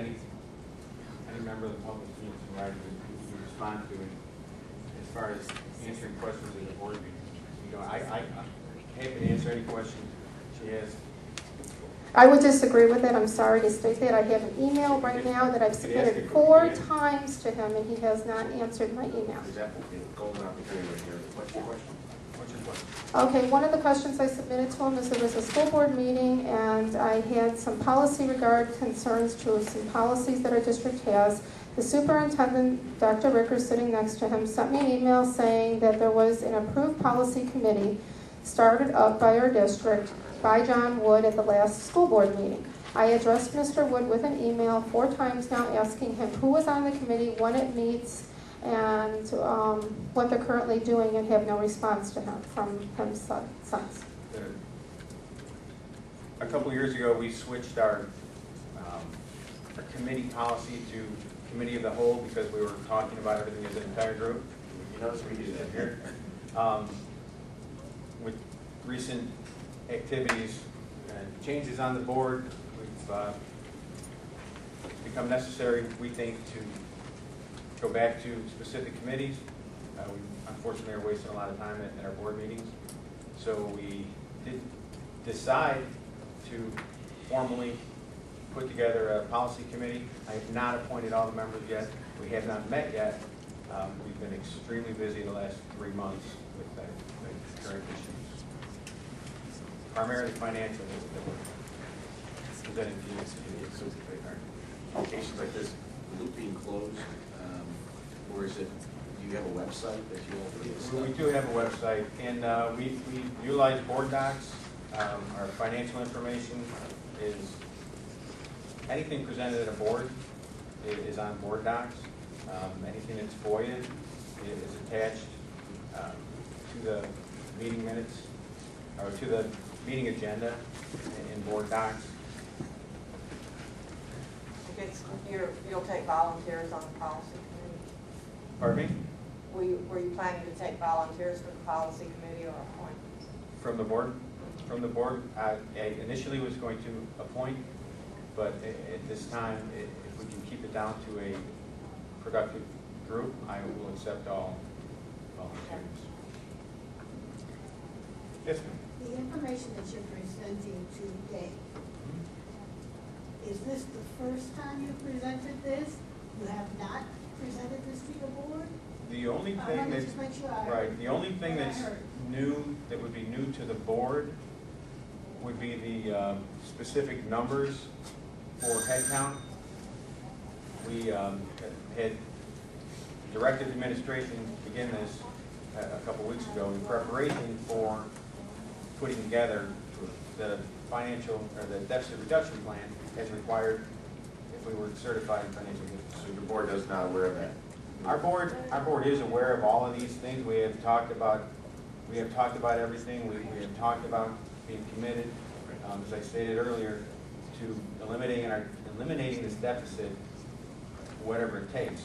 any member of the public needs to write to respond to it as far as answering questions at the board meeting. You know, I'm happy to answer any questions she has. I would disagree with it. I'm sorry to state that. I have an email right now that I've submitted 4 times to him, and he has not answered my email. Golden opportunity right here. What's your question? Okay, one of the questions I submitted to him is there was a school board meeting, and I had some policy regard concerns to some policies that our district has. The superintendent, Dr. Ricker, sitting next to him, sent me an email saying that there was an approved policy committee started up by our district by John Wood at the last school board meeting. I addressed Mr. Wood with an email 4 times now asking him who was on the committee, when it meets, and what they're currently doing, and have no response to him from him since. A couple years ago, we switched our committee policy to committee of the whole because we were talking about everything as an entire group. You notice we do that here. With recent activities and changes on the board, we've become necessary, we think, to go back to specific committees. We unfortunately are wasting a lot of time at our board meetings. So we did decide to formally put together a policy committee. I have not appointed all the members yet. We have not met yet. We've been extremely busy the last 3 months with the current issues. Primarily financial that we're presenting to you. Cases like this, the loop being closed, or is it, do you have a website that you offer this stuff? We do have a website, and we utilize board docs. Our financial information is, anything presented at a board is on board docs. Anything that's FOIA is attached to the meeting minutes, or to the meeting agenda in board docs. You'll take volunteers on the policy committee? Pardon me? Were you planning to take volunteers for the policy committee or appointments? From the board? From the board, I initially was going to appoint, but at this time, if we can keep it down to a productive group, I will accept all volunteers. Yes, ma'am. The information that you're presenting today, is this the first time you presented this? You have not presented this to the board? The only thing that's right, the only thing that's new, that would be new to the board, would be the specific numbers for head count. We had directed the administration to begin this a couple weeks ago in preparation for putting together the financial, or the deficit reduction plan as required if we were certified in financial goodness. So your board is not aware of that? Our board is aware of all of these things. We have talked about everything. We have talked about being committed, as I stated earlier, to eliminating this deficit, whatever it takes.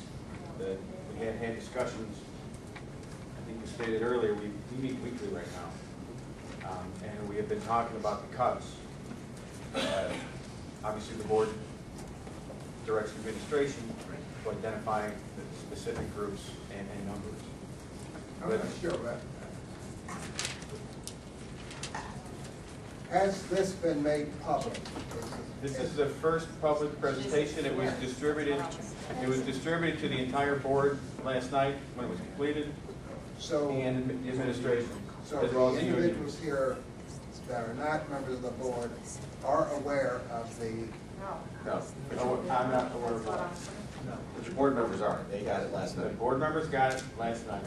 We have had discussions. I think we stated earlier, we meet weekly right now, and we have been talking about the cuts. Obviously, the board directs the administration to identify the specific groups and numbers. I'm not sure about that. Has this been made public? This is the first public presentation. It was distributed. It was distributed to the entire board last night when it was completed, and the administration. So the individuals here that are not members of the board are aware of the... No. I'm not aware of that. But your board members are. They got it last The night. board members got it last night.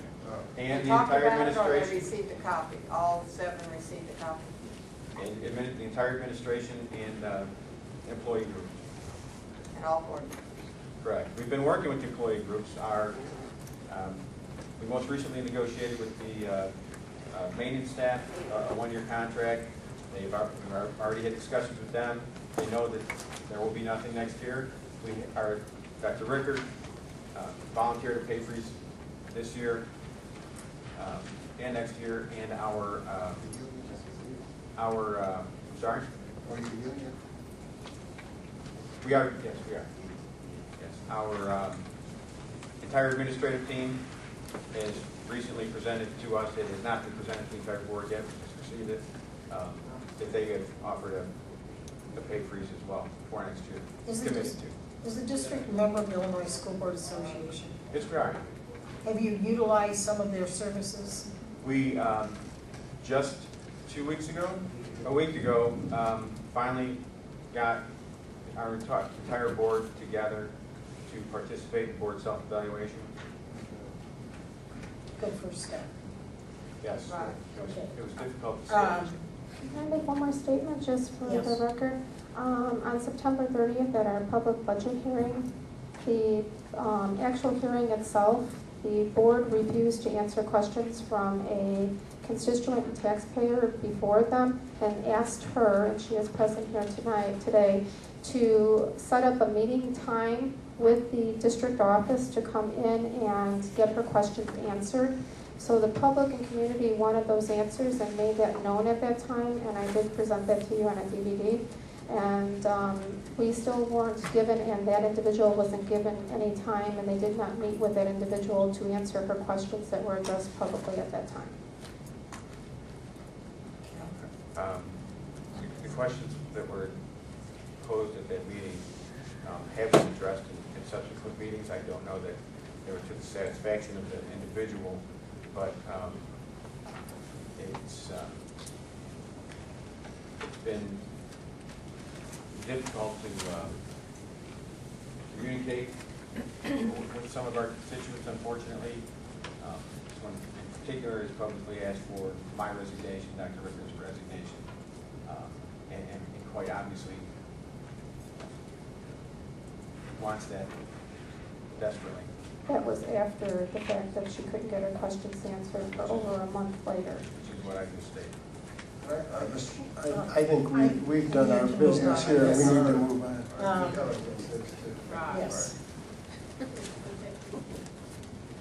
And the Talked entire about it, or they administration. received a copy? All 7 received a copy? And the entire administration and employee groups. And all board members? Correct. We've been working with the employee groups. We most recently negotiated with the maintenance staff a 1-year contract. We've already had discussions with them. They know that there will be nothing next year. Dr. Rickard volunteered to pay for this year and next year, and sorry? Or the union? We are, yes, we are. Our entire administrative team has recently presented to us, it has not been presented to the entire board yet, we just received it, that they have offered a pay freeze as well for next year. Is the Committed to. Is the district a member of the Illinois School Board Association? It's required. Have you utilized some of their services? We, just 2 weeks ago, a week ago, finally got our entire board together to participate in board self-evaluation. Good first step. Yes. Right. It was difficult to Um, see. Can I make one more statement just for Yes. the record? On September 30th at our public budget hearing, the actual hearing itself, the board refused to answer questions from a constituent and taxpayer before them and asked her, and she is present here today, to set up a meeting time with the district office to come in and get her questions answered. So the public and community wanted those answers and made that known at that time, and I did present that to you on a DVD. And we still weren't given, and that individual wasn't given any time, and they did not meet with that individual to answer her questions that were addressed publicly at that time. The questions that were posed at that meeting have been addressed in subsequent meetings. I don't know that they were to the satisfaction of the individual, but it's been difficult to communicate with some of our constituents, unfortunately. This one in particular has publicly asked for my resignation, Dr. Ricker's resignation, and quite obviously wants that desperately. That was after the fact that she couldn't get her questions answered for over a month later. Which is what I just stated. I think we've done our business here, we need to move on. Yes.